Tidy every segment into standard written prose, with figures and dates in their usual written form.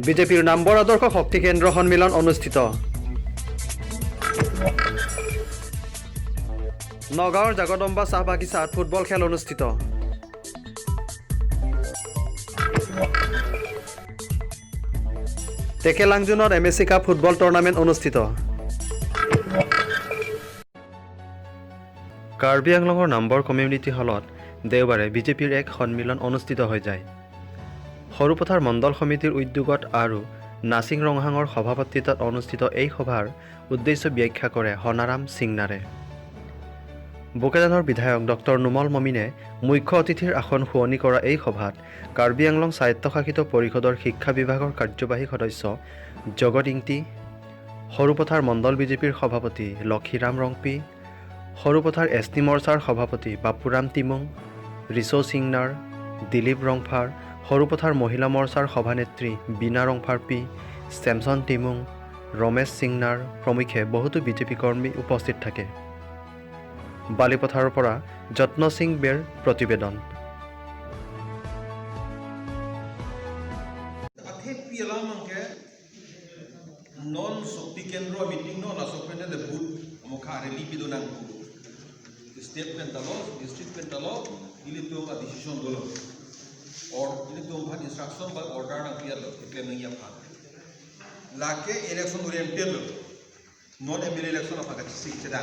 বিজেপিৰ নামবৰ আদৰ্শ শক্তি কেন্দ্ৰ সন্মিলন অনুষ্ঠিত। নগাঁৱৰ জাগদম্বা চাহ বাগিচাত ফুটবল খেল অনুষ্ঠিত। টেকেলাংজুনত MSC কাপ ফুটবল টুৰ্ণামেণ্ট অনুষ্ঠিত। কাৰ্বি আংলঙৰ নামবৰ কমিউনিটি হলত দেওবাৰে বিজেপিৰ এক সন্মিলন অনুষ্ঠিত হৈ যায়। সৰুপথাৰ মণ্ডল সমিতিৰ উদ্যোগত আৰু নাচিং ৰংহাঙৰ সভাপতিত্বত অনুষ্ঠিত এই সভাৰ উদ্দেশ্য ব্যাখ্যা কৰে হনাৰাম সিংনাৰে। বোকাজানৰ বিধায়ক ডক্টৰ নুমল মমিনে মুখ্য অতিথিৰ আসন শুৱনি কৰা এই সভাত কাৰ্বি আংলং স্বায়ত্তশাসিত পৰিষদৰ শিক্ষা বিভাগৰ কাৰ্যবাহী সদস্য জগত ইংতি, সৰুপথাৰ মণ্ডল বিজেপিৰ সভাপতি লক্ষীৰাম ৰংপি, সৰুপথাৰ ST মৰ্চাৰ সভাপতি বাপুৰাম টিমুং, ৰিচো সিংনাৰ, দিলীপ ৰংফাৰ, সৰুপথাৰ মহিলা মৰ্চাৰ সভানেত্ৰী বীণা ৰংফাৰ পি, ছেমছন টিমুং, ৰমেশ সিংনাৰ প্ৰমুখ্যে বহুতো বিজেপি কৰ্মী উপস্থিত থাকে। বালিপথাৰৰ পৰা যত্ন সিং বেৰ প্ৰতিবেদন। non shakti kendra meeting no na sokpene de bud amokha rally bidunang state pentalo district pentalo ilito a decision dolo or ilito bha instruction by order na clear lo ekle nai apha lake election oriented non MLA election apha ka sik cheda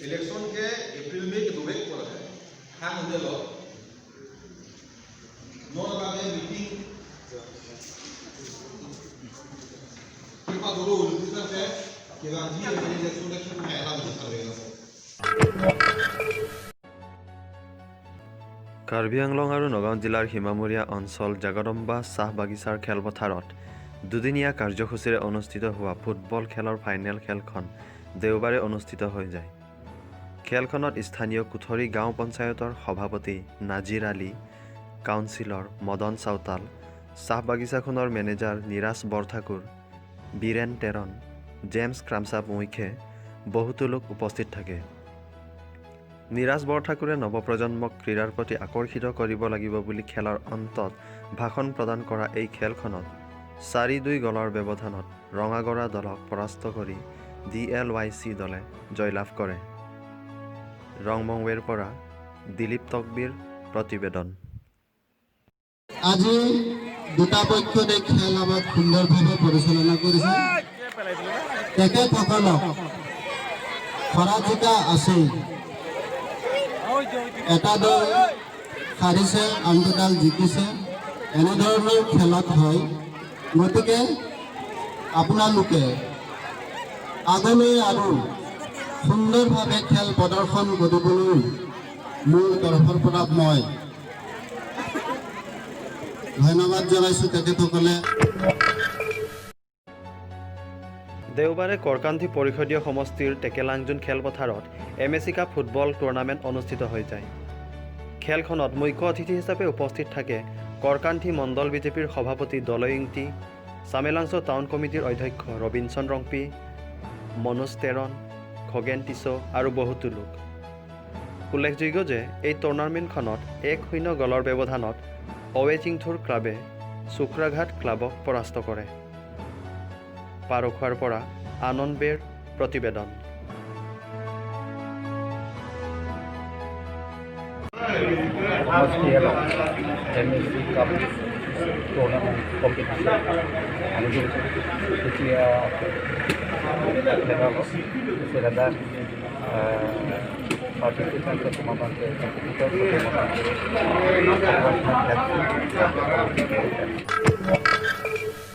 election ke april में के दुबे पर है हां उदेलो non बागे meeting Karbi Anglong আৰু নগাঁও জিলাৰ সীমামূৰীয়া অঞ্চল জাগদম্বা চাহ বাগিচাৰ খেলপথাৰত দুদিনীয়া কাৰ্যসূচীৰে অনুষ্ঠিত হোৱা ফুটবল খেলৰ ফাইনেল খেলখন দেওবাৰে অনুষ্ঠিত হৈ যায়। খেলখনত স্থানীয় কুথৰি গাঁও পঞ্চায়তৰ সভাপতি নাজিৰ আলী, কাউন্সিলৰ মদন চাওতাল, চাহ বাগিচাখনৰ মেনেজাৰ নিৰাজ বৰঠাকুৰ, বীৰেন টেৰন, জেমছ ক্ৰামছা প্ৰমুখ্যে বহুতো লোক উপস্থিত থাকে। নিৰাজ বৰঠাকুৰে নৱপ্ৰজন্মক ক্ৰীড়াৰ প্ৰতি আকৰ্ষিত কৰিব লাগিব বুলি খেলৰ অন্তত ভাষণ প্ৰদান কৰা এই খেলখনত 4-2 গলৰ ব্যৱধানত ৰঙাগৰা দলক পৰাস্ত কৰি DLYC দলে জয়লাভ কৰে। ৰংমংৱেৰ পৰা দিলীপ তকবীৰ প্ৰতিবেদন। আজি দুটা পক্ষই খেল আমাক সুন্দৰভাৱে পৰিচালনা কৰিছে। তেখেতসকলক পৰাজিতা আছে। এটা দল হাৰিছে, আনটো দল জিকিছে। এনেধৰণৰ খেলত হয়। গতিকে আপোনালোকে আগলৈ আৰু সুন্দৰভাৱে খেল প্ৰদৰ্শন কৰিবলৈ মোৰ তৰফৰ পৰা মই ধন্যবাদ জনাইছোঁ তেখেতসকলে। দেওবাৰে কৰকান্থি পৰিষদীয় সমষ্টিৰ টেকেলাংজুন খেলপথাৰত MSC কাপ ফুটবল টুৰ্ণামেণ্ট অনুষ্ঠিত হৈ যায়। খেলখনত মুখ্য অতিথি হিচাপে উপস্থিত থাকে কৰকান্থি মণ্ডল বিজেপিৰ সভাপতি দলয় ইংতি, চামেলাংছ টাউন কমিটিৰ অধ্যক্ষ ৰবিনচন ৰংপি, মনোজ তেৰণ, খগেন টিছো আৰু বহুতো লোক। উল্লেখযোগ্য যে এই টুৰ্ণামেণ্টখনত 1-0 গলৰ ব্যৱধানত অৱেচিংথুৰ ক্লাবে চুক্ৰাঘাট ক্লাবক পৰাস্ত কৰে। পাৰখোৱাৰ পৰা আনন্দ বেৰ প্ৰতিবেদন। MSC Cup tournament competition আয়োজন এতিয়া será participantes como competidores